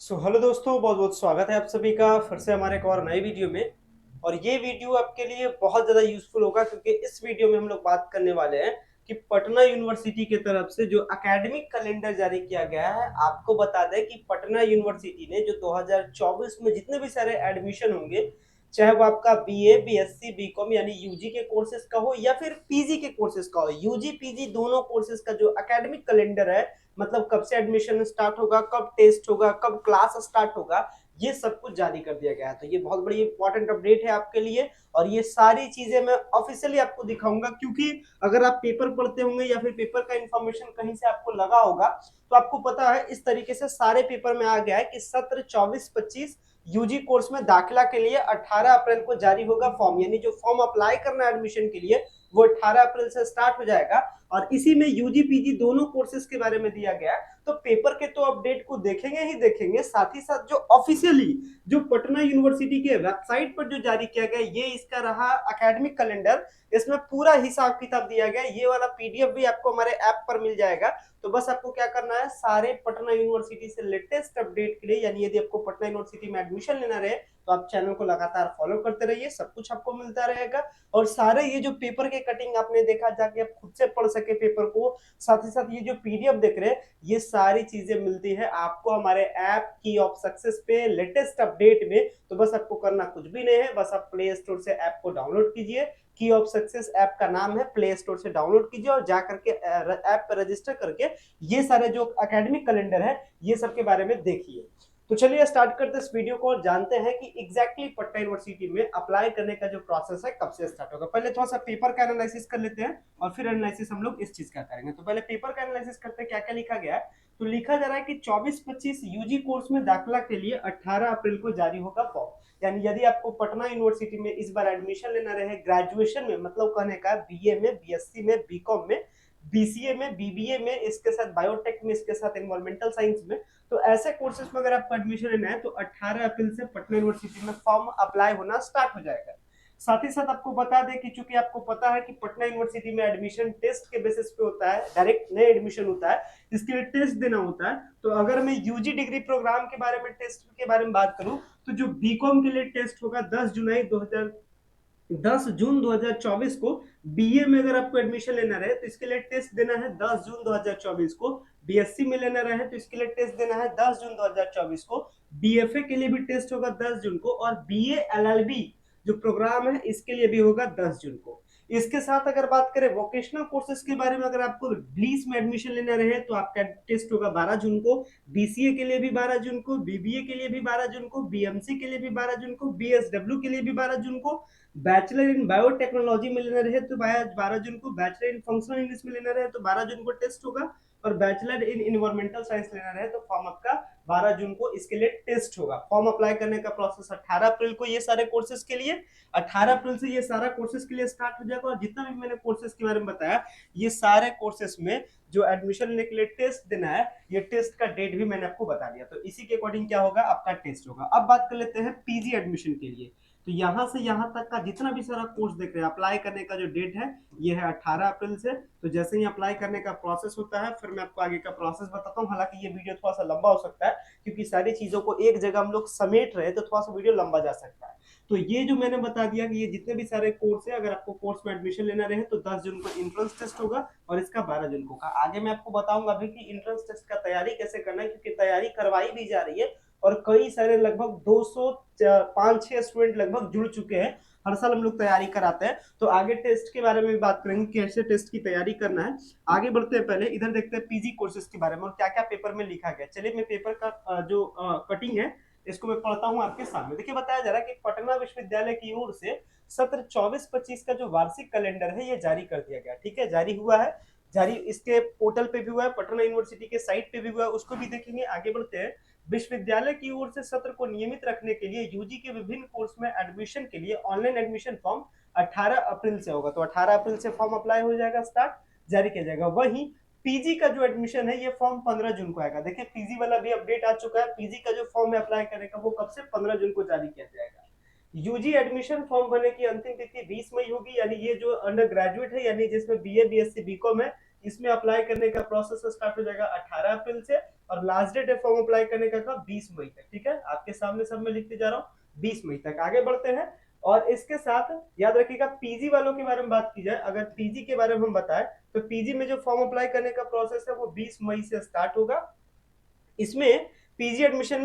Hello दोस्तों, बहुत बहुत स्वागत है आप सभी का फिर से हमारे एक और नए वीडियो में। और ये वीडियो आपके लिए बहुत ज़्यादा यूजफुल होगा क्योंकि इस वीडियो में हम लोग बात करने वाले हैं कि पटना यूनिवर्सिटी की तरफ से जो एकेडमिक कैलेंडर जारी किया गया है। आपको बता दें कि पटना यूनिवर्सिटी ने जो 2024 में जितने भी सारे एडमिशन होंगे, चाहे वो आपका बीए, बीएससी, बीकॉम यानी यूजी के कोर्सेज का हो या फिर पीजी के कोर्सेज का हो, यूजी पीजी दोनों कोर्सेज का जो एकेडमिक कैलेंडर है, मतलब कब से एडमिशन स्टार्ट होगा, कब टेस्ट होगा, कब क्लास स्टार्ट होगा, ये सब कुछ जारी कर दिया गया है। तो ये बहुत बड़ी इंपॉर्टेंट अपडेट है आपके लिए। और ये सारी चीजें मैं ऑफिशियली आपको दिखाऊंगा, क्योंकि अगर आप पेपर पढ़ते होंगे या फिर पेपर का इंफॉर्मेशन कहीं से आपको लगा होगा, तो आपको पता है इस तरीके से सारे पेपर में आ गया है कि सत्र 24-25 यूजी कोर्स में दाखिला के लिए 18 अप्रैल को जारी होगा फॉर्म। यानी जो फॉर्म अप्लाई करना है एडमिशन के लिए, वो 18 अप्रैल से स्टार्ट हो जाएगा। और इसी में यूजी पीजी दोनों कोर्सेज के बारे में दिया गया है। तो पेपर के तो अपडेट को देखेंगे ही देखेंगे, साथ ही साथ जो ऑफिशियली जो पटना यूनिवर्सिटी के वेबसाइट पर जो जारी किया गया, ये इसका रहा एकेडमिक कैलेंडर। इसमें पूरा हिसाब किताब दिया गया। ये वाला पीडीएफ भी आपको हमारे ऐप पर मिल जाएगा। तो बस आपको क्या करना है, सारे पटना यूनिवर्सिटी से लेटेस्ट अपडेट के लिए, यानी यदि आपको पटना यूनिवर्सिटी में एडमिशन लेना रहे, तो आप चैनल को लगातार फॉलो करते रहिए, सब कुछ आपको मिलता रहेगा। और सारे ये जो पेपर के कटिंग आपने देखा, जाके आप खुद से पढ़ सके पेपर को, साथ ही साथ ये जो पीडीएफ देख रहे हैं, ये सारी चीजें मिलती है आपको हमारे ऐप की ऑफ सक्सेस पे लेटेस्ट अपडेट में। तो बस आपको करना कुछ भी नहीं है, बस आप प्ले स्टोर से ऐप को डाउनलोड कीजिए। की ऑफ सक्सेस ऐप का नाम है, प्ले स्टोर से डाउनलोड कीजिए और जा करके ऐप पर रजिस्टर करके ये सारे जो एकेडमिक कैलेंडर है, ये सब के बारे में देखिए। तो चलिए स्टार्ट करते इस वीडियो को और जानते हैं कि एग्जैक्टली पटना यूनिवर्सिटी में अप्लाई करने का जो प्रोसेस है कब से स्टार्ट होगा। पहले थोड़ा सा पेपर का एनालिसिस कर लेते हैं और फिर एनालिसिस हम लोग इस चीज का करेंगे। तो पहले पेपर का एनालिसिस करते हैं, क्या क्या लिखा गया है। तो लिखा जा रहा है कि 24-25 यूजी कोर्स में दाखिला के लिए 18 अप्रैल को जारी होगा फॉर्म। यानी यदि आपको पटना यूनिवर्सिटी में इस बार एडमिशन लेना रहे ग्रेजुएशन में, मतलब कहने का बीए में, बीएससी में, बीकॉम में, बीसीए में, बीबीए में, इसके साथ बायोटेक में, इसके साथ एनवायरमेंटल साइंस में, तो ऐसे कोर्सेज में अगर आपको एडमिशन लेना है तो 18 अप्रैल से पटना यूनिवर्सिटी में फॉर्म अप्लाई होना स्टार्ट हो जाएगा। साथ ही साथ आपको बता दें कि चूंकि आपको पता है कि पटना यूनिवर्सिटी में एडमिशन टेस्ट के बेसिस पे होता है, डायरेक्ट नए एडमिशन होता है, इसके लिए टेस्ट देना होता है। तो अगर मैं यूजी डिग्री प्रोग्राम के बारे में, टेस्ट के बारे में बात करूं, तो जो बीकॉम के लिए टेस्ट होगा 10 जून 2024 को। बीए में अगर आपको एडमिशन लेना रहे तो इसके लिए टेस्ट देना है 10 जून 2024 को। बीएससी में लेना रहे तो इसके लिए टेस्ट देना है 10 जून 2024 को। बीएफए के लिए भी टेस्ट होगा 10 जून को। और बीए एलएलबी जो प्रोग्राम है, इसके लिए भी होगा 10 जून को। इसके साथ अगर बात करें वोकेशनल कोर्सेज के बारे में, अगर आपको ग्लीस में एडमिशन लेना रहे तो आपका टेस्ट होगा 12 जून को। बीसीए के लिए भी 12 जून को, बीबीए के लिए भी 12 जून को, बीएमसी के लिए भी 12 जून को, बीएसडब्ल्यू के लिए भी 12 जून को। बैचलर इन बायोटेक्नोलॉजी में लेना रहे तो 12 जून को, बैचलर इन फंक्शनल इंग्लिश में लेना रहे तो 12 जून को टेस्ट होगा। और बैचलर इन इन्वायरमेंटल साइंस लेना रहे तो फॉर्म आपका 12 जून को इसके लिए टेस्ट होगा। फॉर्म अप्लाई करने का प्रोसेस 18 अप्रैल को, ये सारे कोर्सेज के लिए 18 अप्रैल से ये सारा कोर्सेज के लिए स्टार्ट हो जाएगा। और जितना भी मैंने कोर्सेज के बारे में बताया, ये सारे कोर्सेज में जो एडमिशन लेने के लिए टेस्ट देना है, ये टेस्ट का डेट भी मैंने आपको बता दिया। तो इसी के अकॉर्डिंग क्या होगा, आपका टेस्ट होगा। अब बात कर लेते हैं पीजी एडमिशन के लिए। तो यहां से यहां तक का जितना भी सारा कोर्स देख रहे हैं, अप्लाई करने का जो डेट है, ये है 18 अप्रैल से। तो जैसे ही अप्लाई करने का प्रोसेस होता है, फिर मैं आपको आगे का प्रोसेस बताता हूँ। हालांकि ये वीडियो थोड़ा सा लंबा हो सकता है, क्योंकि सारी चीजों को एक जगह हम लोग समेट रहे, तो थोड़ा सा वीडियो लंबा जा सकता है। तो ये जो मैंने बता दिया कि ये जितने भी सारे कोर्स है, अगर आपको कोर्स में एडमिशन लेना रहे तो 10 जून को एंट्रेंस टेस्ट होगा और इसका 12 जून को का। आगे मैं आपको बताऊंगा अभी कि एंट्रेंस टेस्ट का तैयारी कैसे करना है, क्योंकि तैयारी करवाई भी जा रही है और कई सारे लगभग 205-6 स्टूडेंट लगभग जुड़ चुके हैं। हर साल हम लोग तैयारी कराते हैं। तो आगे टेस्ट के बारे में भी बात करेंगे, कैसे टेस्ट की तैयारी करना है। आगे बढ़ते हैं, पहले इधर देखते हैं पीजी कोर्सेज के बारे में और क्या क्या पेपर में लिखा गया। चलिए मैं पेपर का जो कटिंग है, इसको मैं पढ़ता हूँ आपके सामने। देखिए बताया जा रहा है कि पटना विश्वविद्यालय की ओर से सत्र 24-25 का जो वार्षिक कैलेंडर है, ये जारी कर दिया गया। ठीक है, जारी हुआ है। जारी इसके पोर्टल पे भी हुआ है, पटना यूनिवर्सिटी के साइट पे भी हुआ है, उसको भी देखेंगे। आगे बढ़ते हैं। विश्वविद्यालय की ओर से सत्र को नियमित रखने के लिए यूजी के विभिन्न कोर्स में एडमिशन के लिए ऑनलाइन एडमिशन फॉर्म 18 अप्रैल से होगा। तो 18 अप्रैल से फॉर्म अप्लाई हो जाएगा, स्टार्ट जारी किया जाएगा। वहीं पीजी का जो एडमिशन है, ये फॉर्म 15 जून को आएगा। देखिए पीजी वाला भी अपडेट आ चुका है। पीजी का जो फॉर्म है अप्लाई करने का, वो कब से, 15 जून को जारी किया जाएगा। यूजी एडमिशन फॉर्म भरने की अंतिम तिथि 20 मई होगी। यानी ये जो अंडर ग्रेजुएट है, यानी जिसमें बीए, बीएससी, बीकॉम है, इसमें अप्लाई करने का प्रोसेस स्टार्ट हो जाएगा 18 अप्रैल से। और लास्ट डेट है फॉर्म अप्लाई करने का 20 मई तक। ठीक है, आपके सामने सब मैं लिखते जा रहा हूँ 20 मई तक। आगे बढ़ते हैं और इसके साथ याद रखिएगा पीजी वालों के बारे में बात की जाए, अगर पीजी के बारे में हम बताएं तो पीजी में जो फॉर्म अप्लाई करने का प्रोसेस है वो 20 मई से स्टार्ट होगा। इसमें पीजी एडमिशन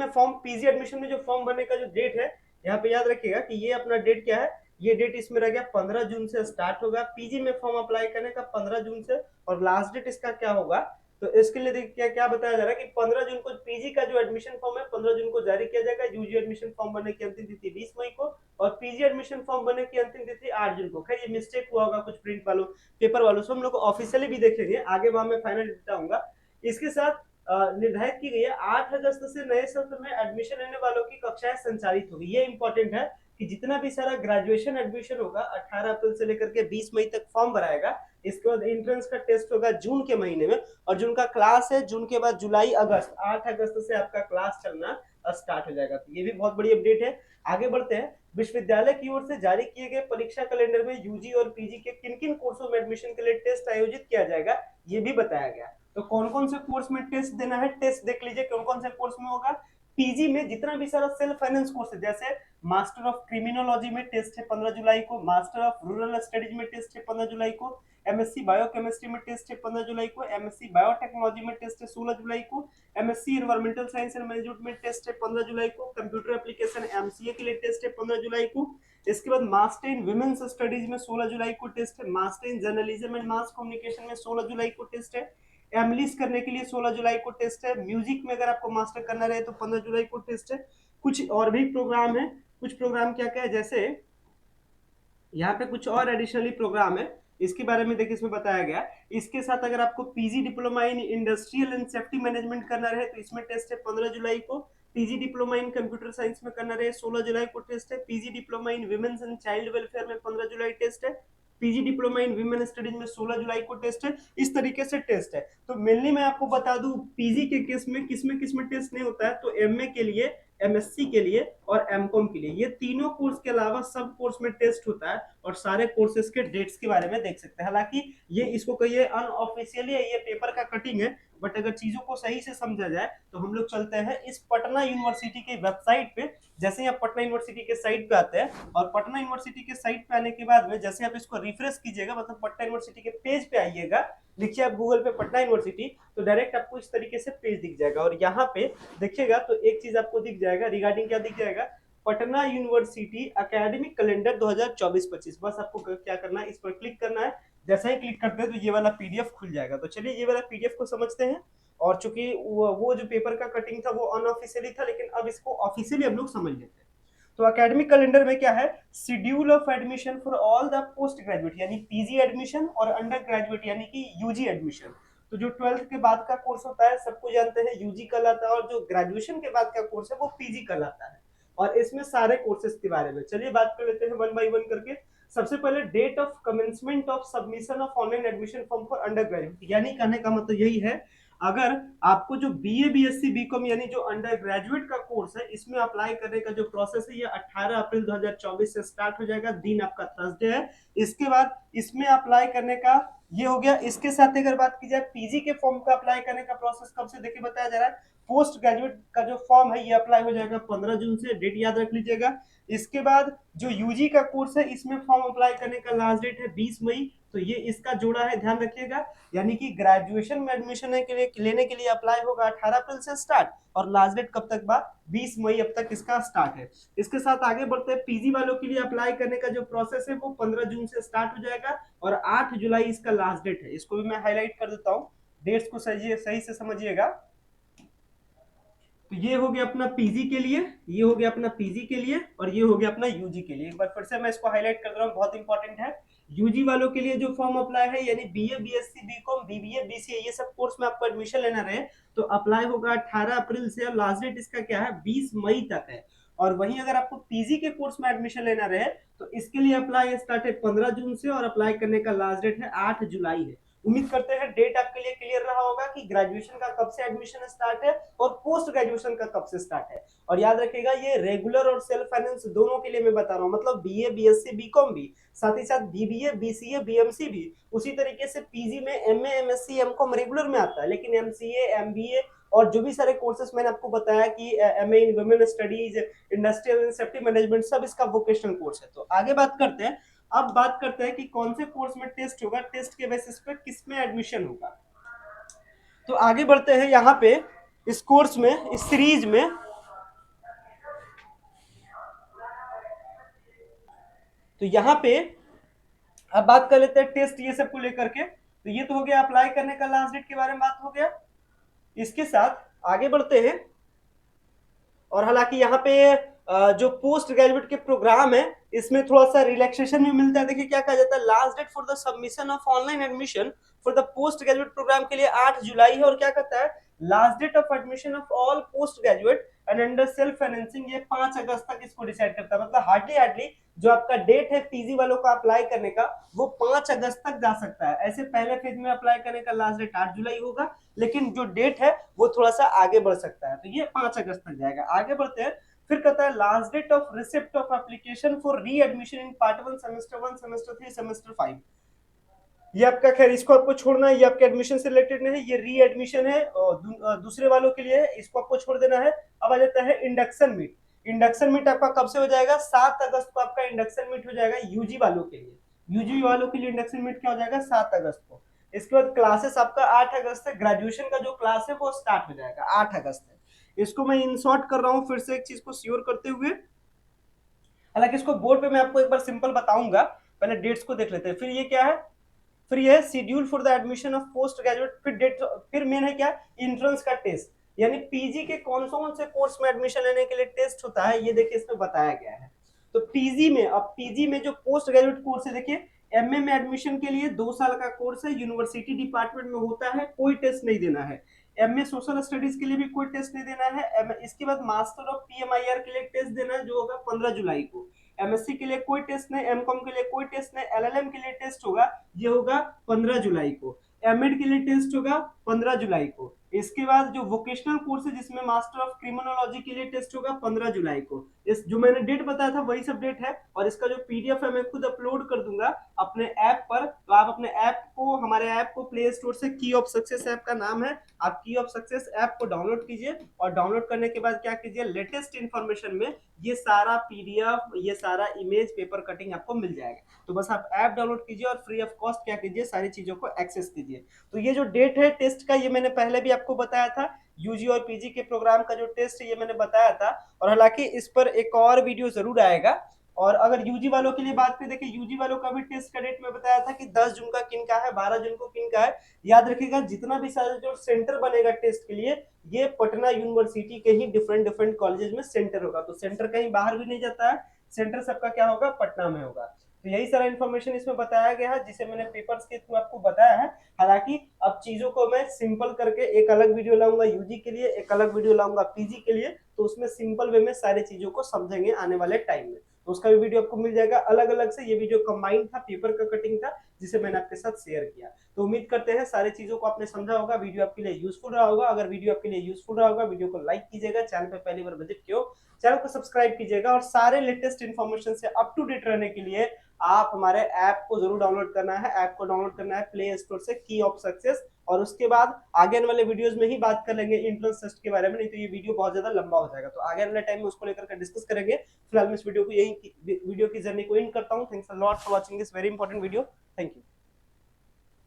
में जो फॉर्म भरने का जो डेट है, यहाँ पे याद रखिएगा कि ये अपना डेट क्या है, ये डेट इसमें रह गया 15 जून से स्टार्ट होगा पीजी में फॉर्म अप्लाई करने का 15 जून से, और लास्ट डेट इसका क्या होगा, तो इसके लिए देखिए क्या क्या बताया जा रहा है कि 15 जून को पीजी का जो एडमिशन फॉर्म है 15 जून को जारी किया जाएगा। यूजी एडमिशन फॉर्म भरने की अंतिम तिथि 20 मई को और पीजी एडमिशन फॉर्म भरने की अंतिम तिथि 8 जून को। खैर ये मिस्टेक हुआ होगा कुछ प्रिंट वालों पेपर वालों से, हम लोग ऑफिशियली भी देखेंगे आगे, वहां मैं फाइनल बताऊंगा। इसके साथ निर्धारित की गई है 8 अगस्त से नए सत्र में एडमिशन लेने वालों की कक्षाएं संचालित होगी। ये इंपॉर्टेंट है कि जितना भी सारा ग्रेजुएशन एडमिशन होगा 18 अप्रैल से लेकर के 20 मई तक फॉर्म भराएगा। इसके बाद एंट्रेंस का टेस्ट होगा जून के महीने में, और जून का क्लास है जून के बाद जुलाई अगस्त, 8 अगस्त से आपका क्लास चलना स्टार्ट हो जाएगा। तो ये भी बहुत बड़ी अपडेट है। आगे बढ़ते हैं, विश्वविद्यालय की ओर से जारी किए गए परीक्षा कैलेंडर में यूजी और पीजी के किन किन कोर्सों में एडमिशन के लिए टेस्ट आयोजित किया जाएगा ये भी बताया गया। तो कौन कौन से कोर्स में टेस्ट देना है, टेस्ट देख लीजिए कौन कौन से कोर्स में होगा। पीजी में जितना भी सारा सेल्फ फाइनेंस कोर्स है, जैसे मास्टर ऑफ क्रिमिनोलॉजी में टेस्ट है 15 जुलाई को, मास्टर ऑफ रूरल स्टडीज में टेस्ट है 15 जुलाई को, एमएससी बायोकेमिस्ट्री में टेस्ट है 15 जुलाई को, एमएससी बायोटेक्नोलॉजी में टेस्ट है 16 जुलाई को, MSc environmental science and management में टेस्ट है 15 जुलाई को, कंप्यूटर एप्लीकेशन एमसीए के लिए टेस्ट है 15 जुलाई को। इसके बाद मास्टर इन वुमेन्स स्टडीज में 16 जुलाई को टेस्ट है, master in journalism and mass communication में 16 जुलाई को टेस्ट है, एमलिस करने के लिए 16 जुलाई को टेस्ट है, म्यूजिक में अगर आपको मास्टर करना रहे तो 15 जुलाई को टेस्ट है। कुछ और भी प्रोग्राम है, कुछ प्रोग्राम क्या क्या है, जैसे यहाँ पे कुछ और एडिशनली प्रोग्राम है, इसके बारे में देखिए इसमें बताया गया। इसके साथ अगर आपको PG diploma in industrial and safety management करना रहे तो इसमें टेस्ट है 15 जुलाई को, PG diploma in computer science में करना रहे 16 जुलाई को टेस्ट है, PG diploma in women's and child welfare में 15 जुलाई टेस्ट है, PG diploma in women studies में 16 जुलाई को टेस्ट है। इस तरीके से टेस्ट है। तो मेनली मैं आपको बता दूं पीजी के केस में किसमें टेस्ट नहीं होता है, तो एमए के लिए, एमएससी के लिए और एमकॉम के लिए, ये तीनों कोर्स के अलावा सब कोर्स में टेस्ट होता है, और सारे कोर्सेज के डेट्स के बारे में देख सकते हैं। हालांकि ये इसको कहिए अनऑफिशियली है, ये पेपर का कटिंग है, बट अगर चीजों को सही से समझा जाए तो हम लोग चलते हैं इस पटना यूनिवर्सिटी की वेबसाइट पे। जैसे ही आप पटना यूनिवर्सिटी के साइट पे आते हैं और पटना यूनिवर्सिटी के साइट पे आने के बाद में जैसे आप इसको रिफ्रेश कीजिएगा, मतलब पटना यूनिवर्सिटी के पेज पे आइएगा, लिखिए आप गूगल पे पटना यूनिवर्सिटी, तो डायरेक्ट आपको इस तरीके से पेज दिख जाएगा। और यहाँ पे देखिएगा तो एक चीज आपको दिख जाएगा, रिगार्डिंग क्या दिख जाएगा, पटना यूनिवर्सिटी एकेडमिक कैलेंडर 2024-25। बस आपको क्या करना है, इस पर क्लिक करना है। जैसा ही क्लिक करते हैं तो ये वाला पीडीएफ खुल जाएगा। तो चलिए ये वाला पीडीएफ को समझते हैं। और चूंकि वो जो पेपर का कटिंग था वो अनऑफिशियली था, लेकिन अब इसको ऑफिशियली हम लोग समझ लेते हैं। तो एकेडमिक कैलेंडर में क्या है, schedule of admission for all the post graduate यानी पीजी एडमिशन और अंडर ग्रेजुएट यानी कि यूजी एडमिशन। तो जो 12th के बाद का कोर्स होता है सबको जानते हैं यूजी कहलाता है, और जो ग्रेजुएशन के बाद का कोर्स है वो पीजी कहलाता है। और इसमें सारे कोर्सेज के बारे में चलिए बात कर लेते हैं वन बाय वन करके। सबसे पहले date of commencement of submission of online admission form for undergraduate, यानी कहने का मतलब यही है अगर आपको जो बीए बीएससी बीकॉम यानी जो अंडर ग्रेजुएट का कोर्स है इसमें अप्लाई करने का जो प्रोसेस है ये 18 अप्रैल 2024 से स्टार्ट हो जाएगा, दिन आपका थर्सडे है। इसके बाद इसमें अप्लाई करने का ये हो गया। इसके साथ अगर बात की जाए पीजी के फॉर्म का अप्लाई करने का प्रोसेस कब से देखिए बताया जा रहा है, पोस्ट ग्रेजुएट का जो फॉर्म है ये अप्लाई हो जाएगा 15 जून से, डेट याद रख लीजिएगा। इसके बाद जो यूजी का कोर्स है इसमें फॉर्म अप्लाई करने का लास्ट डेट है 20 मई, तो ये इसका जोड़ा है, ध्यान रखिएगा। यानी कि ग्रेजुएशन में एडमिशन लेने के लिए अप्लाई होगा 18 अप्रैल से स्टार्ट, और लास्ट डेट कब तक बाद 20 मई अब तक इसका स्टार्ट है। इसके साथ आगे बढ़ते हैं, पीजी वालों के लिए अप्लाई करने का जो प्रोसेस है वो 15 जून से स्टार्ट हो जाएगा और 8 जुलाई इसका लास्ट डेट है। इसको भी मैं हाईलाइट कर देता हूँ, डेट्स को सही से समझिएगा। तो ये हो गया अपना पीजी के लिए, ये हो गया अपना पीजी के लिए, और ये हो गया अपना यूजी के लिए। एक बार फिर से मैं इसको हाईलाइट कर रहा हूँ, बहुत इंपॉर्टेंट है। यूजी वालों के लिए जो फॉर्म अप्लाई है यानी BA BSc BCom BBA BCA ये सब कोर्स में आपको एडमिशन लेना रहे तो अप्लाई होगा 18 अप्रैल से, और लास्ट डेट इसका क्या है 20 मई तक है। और वहीं अगर आपको पीजी के कोर्स में एडमिशन लेना रहे तो इसके लिए अप्लाई स्टार्ट है 15 जून से, और अप्लाई करने का लास्ट डेट है 8 जुलाई है। उम्मीद करते हैं डेट आपके लिए क्लियर रहा होगा कि ग्रेजुएशन का कब से एडमिशन स्टार्ट है और पोस्ट ग्रेजुएशन का कब से स्टार्ट है। और याद रखिएगा ये रेगुलर और सेल्फ फाइनेंस दोनों के लिए मैं बता रहा हूँ, मतलब बीए बीएससी बीकॉम भी, साथ ही साथ बीबीए बीसीए बीएमसी भी। उसी तरीके से पीजी में एमए एमएससी एमकॉम रेगुलर में आता है, लेकिन एमसीए एमबीए और जो भी सारे कोर्सेस मैंने आपको बताया कि MA in women studies, industrial and safety management, सब इसका वोकेशनल कोर्स है। तो आगे बात करते हैं, अब बात करते हैं कि कौन से कोर्स में टेस्ट होगा, टेस्ट के बेसिस पे किस में एडमिशन होगा। तो आगे बढ़ते हैं यहाँ पे इस कोर्स में, इस सीरीज में। तो यहाँ पे अब बात कर लेते हैं टेस्ट ये सब को लेकर के। तो ये तो हो गया अप्लाई करने का लास्ट डेट के बारे में बात हो गया। इसके साथ आगे बढ़ते हैं, और हालांकि यहाँ पे जो पोस्ट ग्रेजुएट के प्रोग्राम है इसमें थोड़ा सा रिलैक्सेशन भी मिलता है। देखिए क्या कहा जाता है, last date for the submission of online admission for the postgraduate program के लिए 8 जुलाई है। और क्या कहता है, last date of admission of all postgraduate and under self financing ये 5 अगस्त तक इसको डिसाइड करता है। मतलब हार्डली जो आपका डेट है पीजी वालों का अप्लाई करने का वो 5 अगस्त तक जा सकता है। ऐसे पहले फेज में अप्लाई करने का लास्ट डेट 8 जुलाई होगा, लेकिन जो डेट है वो थोड़ा सा आगे बढ़ सकता है। तो ये 5 अगस्त तक जाएगा। आगे बढ़ते हैं, फिर कहता है last date of receipt of application for readmission in part 1 semester 1 semester 3 semester 5। ये आपका, खैर इसको आपको छोड़ना है, ये आपके एडमिशन से रिलेटेड नहीं है, ये री एडमिशन है और दूसरे वालों के लिए है, इसको आपको छोड़ देना है। अब आ जाता है इंडक्शन मीट। इंडक्शन मीट आपका कब से हो जाएगा, 7 अगस्त को आपका इंडक्शन मीट हो जाएगा यूजी वालों के लिए। यूजी वालों के लिए इंडक्शन मीट क्या हो जाएगा, 7 अगस्त को। इसके बाद क्लासेस आपका 8 अगस्त से ग्रेजुएशन का जो क्लास है वो स्टार्ट हो जाएगा 8 अगस्त से। इसको मैं इन शॉर्ट कर रहा हूं फिर से एक चीज को श्योर करते हुए, हालांकि इसको बोर्ड पे मैं आपको एक बार सिंपल बताऊंगा, पहले डेट्स को देख लेते हैं। फिर ये क्या है, फिर ये schedule for the admission of post graduate. फिर डेट, फिर मेन है क्या, एंट्रेंस का टेस्ट, यानी पीजी के कौन से कोर्स में एडमिशन लेने के लिए टेस्ट होता है, ये देखिए इसमें बताया गया है। तो पीजी में, अब पीजी में जो पोस्ट ग्रेजुएट कोर्स है, देखिए एमए में एडमिशन के लिए 2 साल का कोर्स है, यूनिवर्सिटी डिपार्टमेंट में होता है, कोई टेस्ट नहीं देना है। एमए सोशल स्टडीज के लिए भी कोई टेस्ट नहीं देना है। इसके बाद मास्टर ऑफ पीएमआईआर के लिए टेस्ट देना है जो होगा 15 जुलाई को। एमएससी के लिए कोई टेस्ट नहीं, एमकॉम के लिए कोई टेस्ट नहीं, एलएलएम के लिए टेस्ट होगा, ये होगा 15 जुलाई को। एमएड के लिए टेस्ट होगा 15 जुलाई को। इसके बाद जो वोकेशनल कोर्स है जिसमें मास्टर ऑफ क्रिमिनोलॉजी के लिए टेस्ट होगा 15 जुलाई को। इस जो मैंने डेट बताया था वही सब डेट है, और इसका जो पीडीएफ है मैं खुद अपलोड कर दूंगा अपने ऐप पर। तो आप अपने ऐप को, हमारे ऐप को प्ले स्टोर से, की ऑफ सक्सेस ऐप का नाम है, आप की ऑफ सक्सेस ऐप को डाउनलोड कीजिए, और डाउनलोड करने के बाद क्या कीजिए, लेटेस्ट इंफॉर्मेशन में ये सारा पीडीएफ, ये सारा इमेज पेपर कटिंग आपको मिल जाएगा। तो बस आप ऐप डाउनलोड कीजिए और फ्री ऑफ कॉस्ट क्या कीजिए, सारी चीजों को एक्सेस कीजिए। तो ये जो डेट है टेस्ट का, ये मैंने पहले भी आपको बताया था, यूजी और पीजी के प्रोग्राम का जो टेस्ट है ये मैंने बताया था। और हालांकि इस पर एक और वीडियो जरूर आएगा। और अगर यूजी वालों के लिए बात करें, देखिए यूजी वालों का भी टेस्ट का डेट में बताया था कि 10 जून का किन का है, 12 जून को किन का है। याद रखिएगा, जितना भी सारा जो सेंटर बनेगा टेस्ट के लिए, ये पटना यूनिवर्सिटी के ही डिफरेंट कॉलेजेस में सेंटर होगा। तो सेंटर कहीं बाहर भी नहीं जाता है, सेंटर सबका क्या होगा, पटना में होगा। तो यही सारा इन्फॉर्मेशन इसमें बताया गया है, जिसे मैंने पेपर्स के थ्रू आपको बताया है। हालांकि अब चीजों को मैं सिंपल करके एक अलग वीडियो लाऊंगा यूजी के लिए, एक अलग वीडियो लाऊंगा पीजी के लिए, तो उसमें सिंपल वे में सारी चीजों को समझेंगे आने वाले टाइम में। तो उसका भी वीडियो आपको मिल जाएगा अलग अलग से। ये वीडियो कंबाइंड था, पेपर का कटिंग था, जिसे मैंने आपके साथ शेयर किया। तो उम्मीद करते हैं सारी चीजों को आपने समझा होगा, वीडियो आपके लिए यूजफुल रहा होगा। अगर वीडियो आपके लिए यूजफुल रहा होगा, वीडियो को लाइक कीजिएगा, चैनल पर पहली बार विजिट किया चैनल को सब्सक्राइब कीजिएगा, और सारे लेटेस्ट इन्फॉर्मेशन से अप टू डेट रहने के लिए आप हमारे ऐप को जरूर डाउनलोड करना है। ऐप को डाउनलोड करना है प्ले स्टोर से, की ऑफ सक्सेस। और उसके बाद आगे आने वाले वीडियोस में ही बात कर लेंगे एंट्रेंस टेस्ट के बारे में, नहीं तो ये वीडियो बहुत ज्यादा लंबा हो जाएगा। तो आगे आने वाले टाइम में उसको लेकर डिस्कस करेंगे। फिलहाल मैं इस वीडियो को, यही वीडियो की जर्नी को एंड करता हूँ। Thanks a lot for watching this very important video. Thank you.